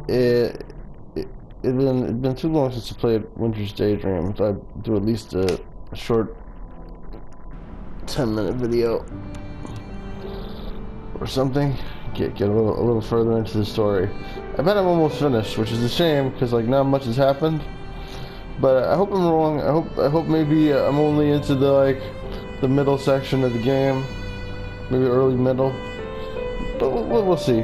It, it it'd been too long since I played Winter's Daydream. So I do at least a short 10-minute video or something. Get a little further into the story. I bet I'm almost finished, which is a shame because like not much has happened. But I hope I'm wrong. I hope maybe I'm only into the middle section of the game, maybe early middle. But we'll see.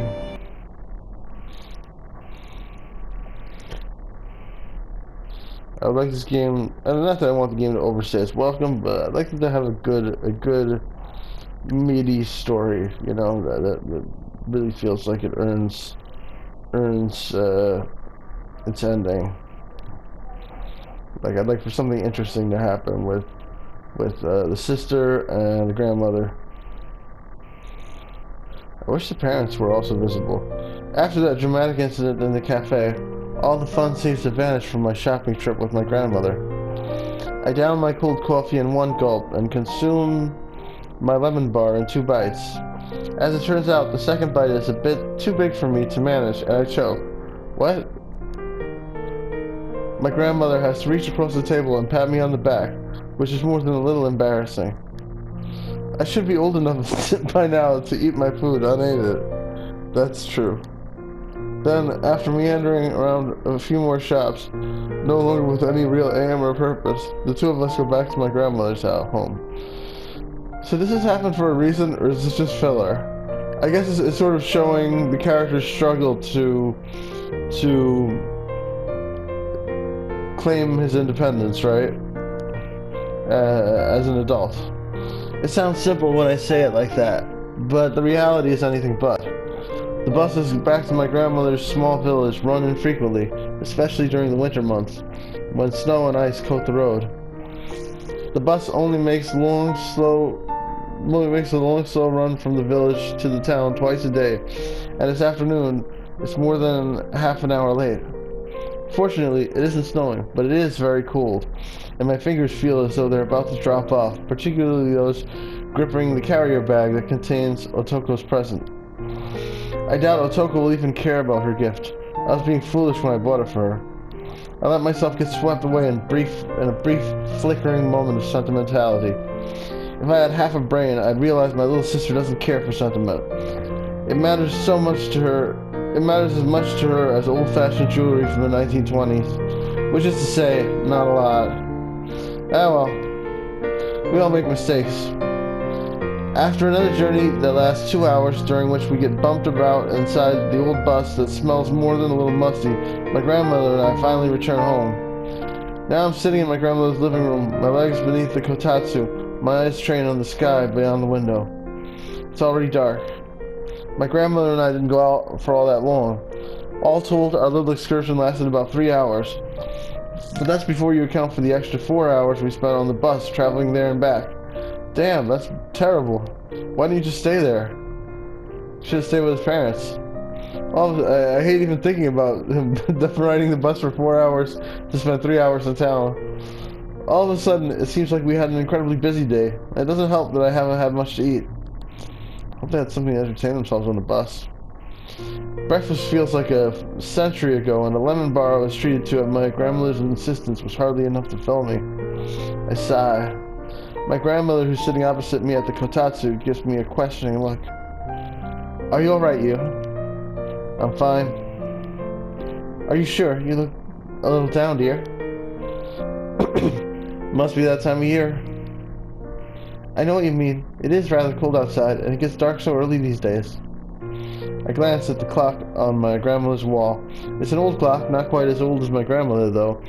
I would like this game. And not that I want the game to overstay its welcome, but I'd like it to have a good meaty story. You know that really feels like it earns its ending. Like I'd like for something interesting to happen with the sister and the grandmother. I wish the parents were also visible. After that dramatic incident in the cafe, all the fun seems to vanish from my shopping trip with my grandmother. I down my cold coffee in one gulp and consume my lemon bar in 2 bites. As it turns out, the second bite is a bit too big for me to manage, and I choke. What? My grandmother has to reach across the table and pat me on the back, which is more than a little embarrassing. I should be old enough by now to eat my food unaided. That's true. Then, after meandering around a few more shops, no longer with any real aim or purpose, the two of us go back to my grandmother's home. So this has happened for a reason, or is this just filler? I guess it's sort of showing the character's struggle to claim his independence, right? As an adult. It sounds simple when I say it like that, but the reality is anything but. The buses back to my grandmother's small village run infrequently, especially during the winter months, when snow and ice coat the road. The bus only makes a long, slow run from the village to the town twice a day, and this afternoon it's more than half an hour late. Fortunately, it isn't snowing, but it is very cold, and my fingers feel as though they're about to drop off, particularly those gripping the carrier bag that contains Otoko's present. I doubt Otoko will even care about her gift. I was being foolish when I bought it for her. I let myself get swept away in a brief flickering moment of sentimentality. If I had half a brain, I'd realize my little sister doesn't care for sentiment. It matters so much to her. It matters as much to her as old-fashioned jewelry from the 1920s, which is to say, not a lot. Ah well, we all make mistakes. After another journey that lasts 2 hours, during which we get bumped about inside the old bus that smells more than a little musty, my grandmother and I finally return home. Now I'm sitting in my grandmother's living room, my legs beneath the kotatsu, my eyes trained on the sky beyond the window. It's already dark. My grandmother and I didn't go out for all that long. All told, our little excursion lasted about 3 hours. But that's before you account for the extra 4 hours we spent on the bus traveling there and back. Damn, that's terrible. Why didn't you just stay there? Should have stayed with his parents. I hate even thinking about him riding the bus for 4 hours to spend 3 hours in town. All of a sudden, it seems like we had an incredibly busy day. It doesn't help that I haven't had much to eat. Hope they had something to entertain themselves on the bus. Breakfast feels like a century ago, and the lemon bar I was treated to at my grandmother's insistence was hardly enough to fill me. I sigh. My grandmother, who's sitting opposite me at the kotatsu, gives me a questioning look. Are you alright, you? I'm fine. Are you sure? You look a little down, dear. Must be that time of year. I know what you mean. It is rather cold outside, and it gets dark so early these days. I glance at the clock on my grandmother's wall. It's an old clock, not quite as old as my grandmother, though,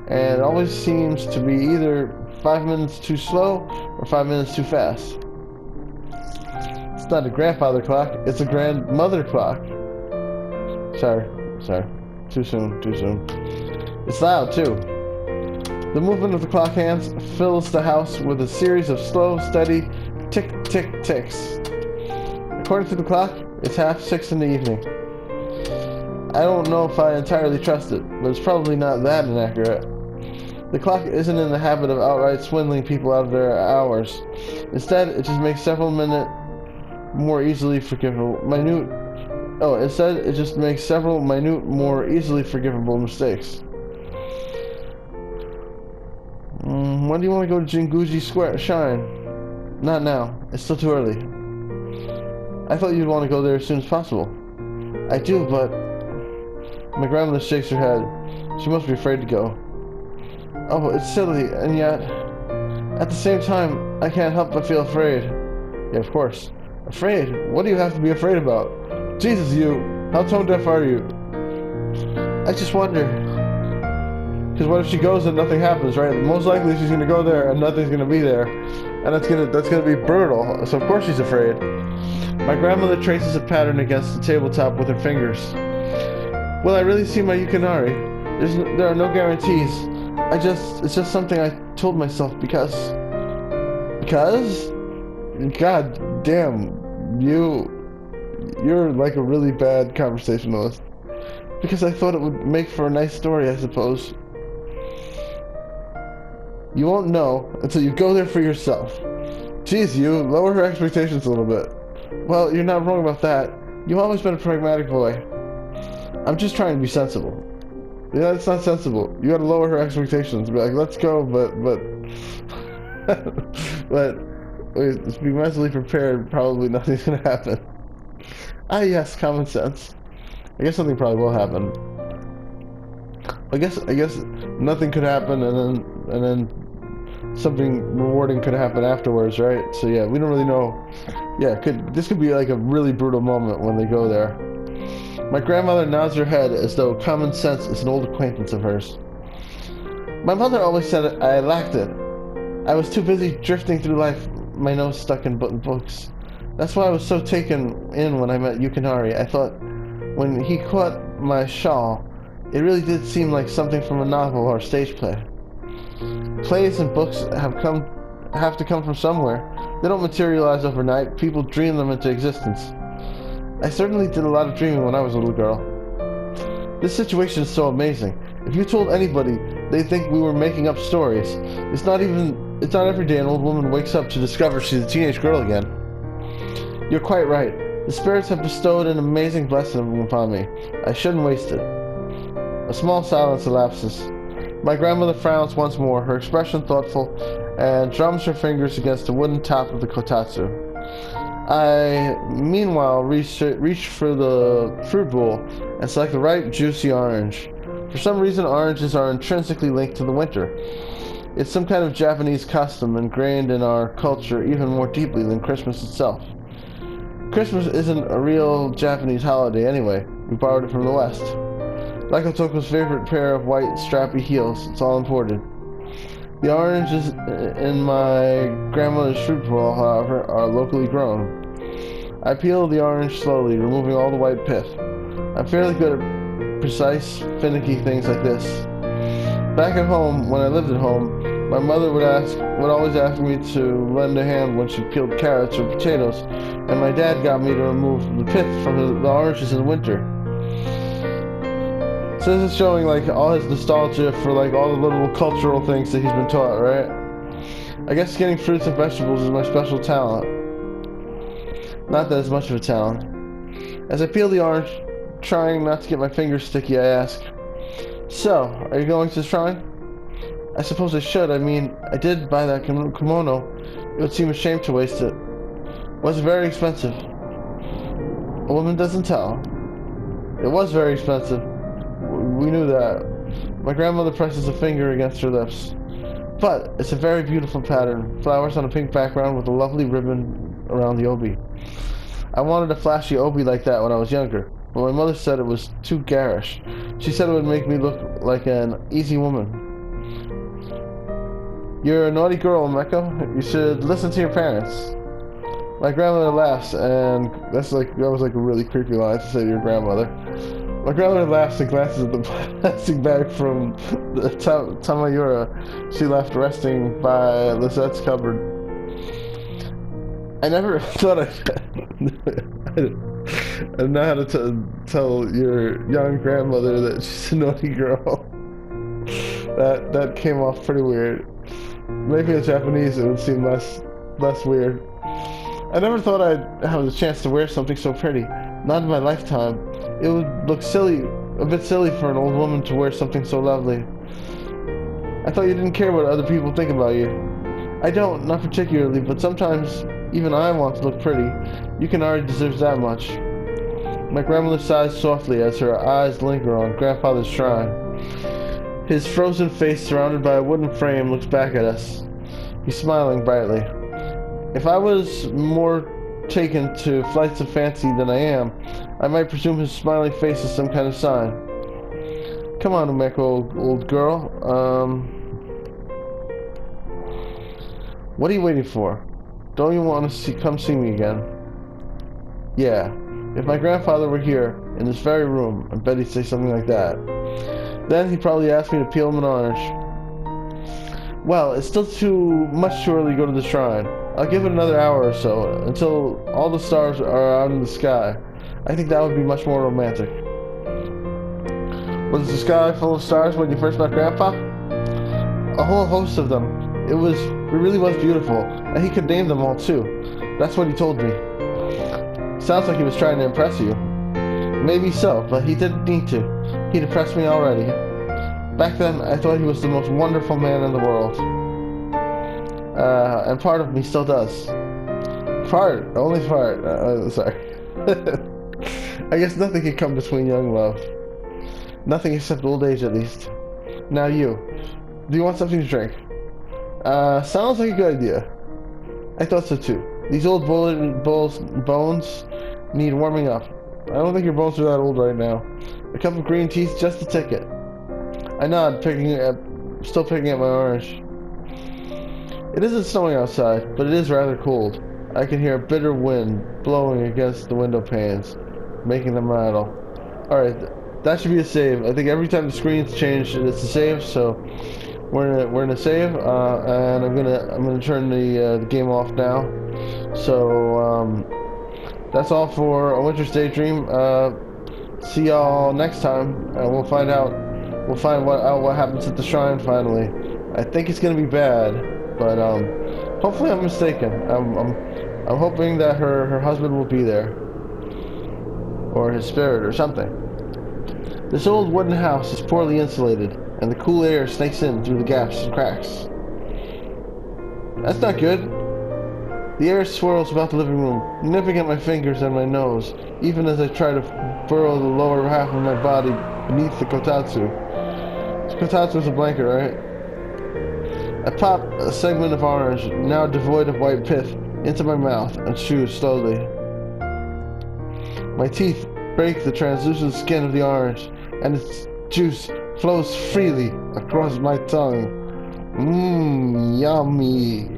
and it always seems to be either 5 minutes too slow or 5 minutes too fast. It's not a grandfather clock, it's a grandmother clock. Sorry. Too soon. It's loud, too. The movement of the clock hands fills the house with a series of slow, steady tick-tick-ticks. According to the clock, it's 5:30 in the evening. I don't know if I entirely trust it, but it's probably not that inaccurate. The clock isn't in the habit of outright swindling people out of their hours. Instead, it just makes several minutes more easily forgivable. Oh, instead, it just makes several minute, more easily forgivable mistakes. When do you want to go to Jinguji Square Shrine? Not now. It's still too early. I thought you'd want to go there as soon as possible. I do, but... My grandmother shakes her head. She must be afraid to go. Oh, it's silly, and yet... At the same time, I can't help but feel afraid. Yeah, of course. Afraid? What do you have to be afraid about? Jesus, you! How tone deaf are you? I just wonder. Because what if she goes and nothing happens, right? Most likely she's gonna go there and nothing's gonna be there. And that's gonna be brutal. So of course she's afraid. My grandmother traces a pattern against the tabletop with her fingers. Will I really see my Yukinari? There are no guarantees. It's just something I told myself because... God damn, you're like a really bad conversationalist. Because I thought it would make for a nice story, I suppose. You won't know until you go there for yourself. Jeez, you, lower her expectations a little bit. Well, you're not wrong about that. You've always been a pragmatic boy. I'm just trying to be sensible. Yeah, it's not sensible. You gotta lower her expectations. Be like, let's go, but let's be mentally prepared. Probably nothing's gonna happen. Ah, yes, common sense. I guess something probably will happen. I guess nothing could happen, and then something rewarding could happen afterwards, right? So yeah, we don't really know. Yeah, this could be like a really brutal moment when they go there. My grandmother nods her head as though common sense is an old acquaintance of hers. My mother always said I lacked it. I was too busy drifting through life, my nose stuck in books. That's why I was so taken in when I met Yukinari. I thought, when he caught my shawl, it really did seem like something from a novel or a stage play. Plays and books have to come from somewhere. They don't materialize overnight. People dream them into existence. I certainly did a lot of dreaming when I was a little girl. This situation is so amazing. If you told anybody, they'd think we were making up stories. It's not every day an old woman wakes up to discover she's a teenage girl again. You're quite right. The spirits have bestowed an amazing blessing upon me. I shouldn't waste it. A small silence elapses. My grandmother frowns once more, her expression thoughtful, and drums her fingers against the wooden top of the kotatsu. I, meanwhile, reach for the fruit bowl and select the ripe, juicy orange. For some reason, oranges are intrinsically linked to the winter. It's some kind of Japanese custom ingrained in our culture even more deeply than Christmas itself. Christmas isn't a real Japanese holiday anyway. We borrowed it from the West. Like Otoko's favorite pair of white, strappy heels, it's all imported. The oranges in my grandmother's fruit bowl, however, are locally grown. I peel the orange slowly, removing all the white pith. I'm fairly good at precise, finicky things like this. Back at home, when I lived at home, my mother would always ask me to lend a hand when she peeled carrots or potatoes, and my dad got me to remove the pith from the oranges in the winter. So this is showing like all his nostalgia for like all the little cultural things that he's been taught, right? I guess getting fruits and vegetables is my special talent. Not that it's much of a talent. As I peel the orange, trying not to get my fingers sticky, I ask, "So, are you going to the shrine?" I suppose I should. I mean, I did buy that kimono. It would seem a shame to waste it. Was it very expensive? A woman doesn't tell. It was very expensive. We knew that. My grandmother presses a finger against her lips. But it's a very beautiful pattern. Flowers on a pink background with a lovely ribbon around the obi. I wanted a flashy obi like that when I was younger, but my mother said it was too garish. She said it would make me look like an easy woman. You're a naughty girl, Meko. You should listen to your parents. My grandmother laughs, and that was like a really creepy line to say to your grandmother. My grandmother laughs and glances at the plastic bag from the Tamayura she left resting by Lisette's cupboard. I never thought I don't know how to tell your young grandmother that she's a naughty girl. That came off pretty weird. Maybe in Japanese it would seem less weird. I never thought I'd have the chance to wear something so pretty. Not in my lifetime. It would look silly, a bit silly for an old woman to wear something so lovely. I thought you didn't care what other people think about you. I don't, not particularly, but sometimes even I want to look pretty. You can already deserve that much. My grandmother sighs softly as her eyes linger on Grandfather's shrine. His frozen face, surrounded by a wooden frame, looks back at us. He's smiling brightly. If I was more taken to flights of fancy than I am, I might presume his smiling face is some kind of sign. Come on, Umeko, old girl. What are you waiting for? Don't you want to come see me again? Yeah. If my grandfather were here, in this very room, I bet he'd say something like that. Then he'd probably ask me to peel him an orange. Well, it's still much too early to go to the shrine. I'll give it another hour or so, until all the stars are out in the sky. I think that would be much more romantic. Was the sky full of stars when you first met Grandpa? A whole host of them. It really was beautiful, and he could name them all too. That's what he told me. Sounds like he was trying to impress you. Maybe so, but he didn't need to. He'd impressed me already. Back then, I thought he was the most wonderful man in the world. And part of me still does. Only part. Sorry. I guess nothing can come between young love. Nothing except old age, at least. Now you. Do you want something to drink? Sounds like a good idea. I thought so too. These old bones need warming up. I don't think your bones are that old right now. A cup of green tea's just the ticket. I nod, still picking at my orange. It isn't snowing outside, but it is rather cold. I can hear a bitter wind blowing against the window panes, making them rattle. Alright, that should be a save. I think every time the screen's changed, it's a save, so we're in a save, and I'm gonna turn the game off now. So that's all for A Winter's Daydream. See y'all next time. We'll find out what happens at the shrine finally. I think it's gonna be bad, but hopefully I'm mistaken. I'm hoping that her husband will be there, or his spirit, or something. This old wooden house is poorly insulated, and the cool air snakes in through the gaps and cracks. That's not good. The air swirls about the living room, nipping at my fingers and my nose, even as I try to burrow the lower half of my body beneath the kotatsu. Kotatsu is a blanket, right? I pop a segment of orange, now devoid of white pith, into my mouth and chew slowly. My teeth break the translucent skin of the orange, and its juice flows freely across my tongue. Mmm, yummy.